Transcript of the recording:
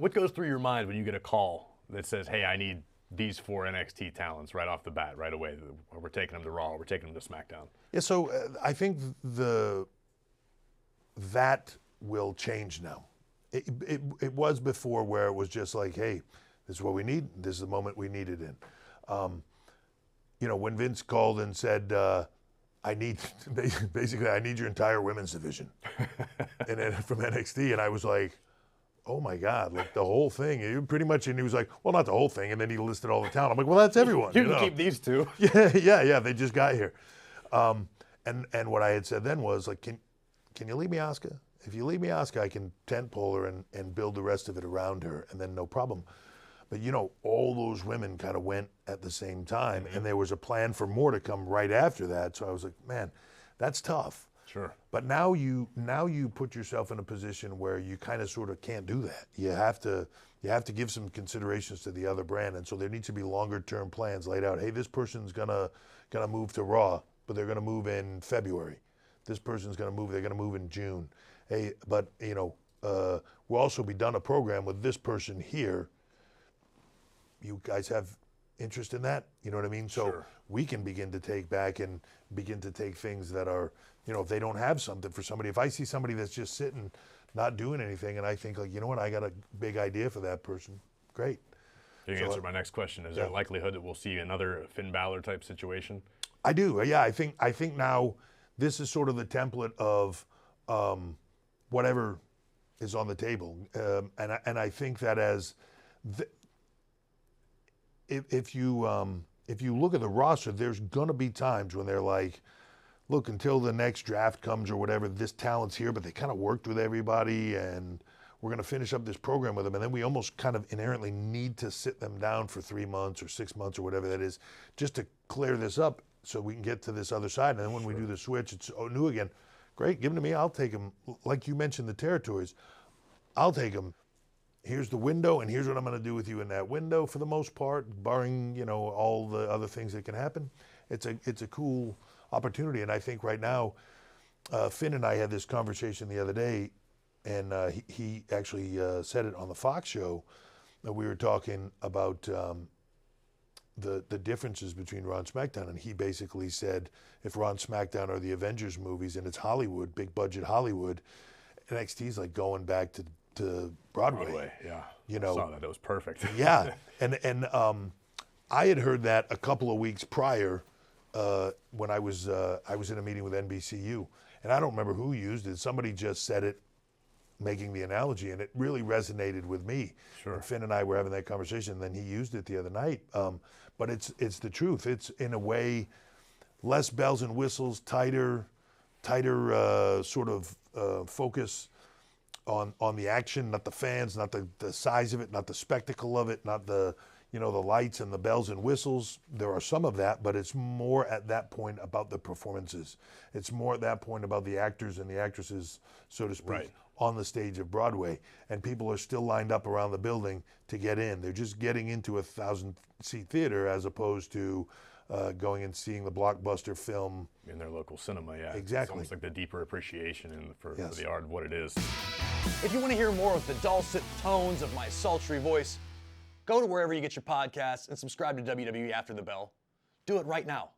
What goes through your mind when you get a call that says, "Hey, I need these 4 NXT talents right off the bat, right away. We're taking them to Raw. We're taking them to SmackDown." Yeah, so I think that will change now. It was before where it was just like, hey, this is what we need. This is the moment we need it in. When Vince called and said, I need your entire women's division and then from NXT, and I was like, oh my God, like the whole thing. Pretty much, and he was like, well, not the whole thing, and then he listed all the talent. I'm like, well, that's everyone. You can keep these 2. Yeah, they just got here. And what I had said then was like, can you leave me Asuka? If you leave me Asuka, I can tent pole her and build the rest of it around her, and then no problem. But all those women kind of went at the same time, and there was a plan for more to come right after that. So I was like, man, that's tough. Sure. But now you put yourself in a position where you kind of sort of can't do that. You have to give some considerations to the other brand, and so there needs to be longer term plans laid out. Hey, this person's gonna move to Raw, but they're gonna move in February. This person's gonna move. They're gonna move in June. Hey, but we'll also be done a program with this person here. You guys have interest in that? You know what I mean? So sure. We can begin to take back and begin to take things that are, if they don't have something for somebody. If I see somebody that's just sitting, not doing anything, and I think like, you know what, I got a big idea for that person. Great. You can answer my next question. Is there a likelihood that we'll see another Finn Balor type situation? I do. Yeah, I think now this is sort of the template of whatever is on the table, and I think that as if you look at the roster, there's gonna be times when they're like, look, until the next draft comes or whatever, this talent's here, but they kind of worked with everybody, and we're gonna finish up this program with them, and then we almost kind of inherently need to sit them down for 3 months or 6 months or whatever that is, just to clear this up so we can get to this other side. And then when we do the switch, it's new again. Great, give them to me, I'll take them. Like you mentioned the territories, I'll take them. Here's the window, and here's what I'm going to do with you in that window for the most part, barring all the other things that can happen. It's a cool opportunity, and I think right now, Finn and I had this conversation the other day, and he actually said it on the Fox show. We were talking about the differences between Raw and SmackDown, and he basically said if Raw and SmackDown are the Avengers movies and it's Hollywood, big budget Hollywood, NXT's like going back to Broadway. Yeah. I saw that. It was perfect. Yeah, and I had heard that a couple of weeks prior when I was in a meeting with NBCU, and I don't remember who used it. Somebody just said it, making the analogy, and it really resonated with me. Sure. And Finn and I were having that conversation, and then he used it the other night. But it's the truth. It's in a way less bells and whistles, tighter sort of focus on the action, not the fans, not the size of it, not the spectacle of it, not the the lights and the bells and whistles. There are some of that, but it's more at that point about the performances. It's more at that point about the actors and the actresses, so to speak, right, on the stage of Broadway. And people are still lined up around the building to get in. They're just getting into a 1,000-seat theater as opposed to going and seeing the blockbuster film in their local cinema. Yeah, exactly. It's almost like the deeper appreciation for the art of what it is. If you want to hear more of the dulcet tones of my sultry voice, go to wherever you get your podcasts and subscribe to WWE After the Bell. Do it right now.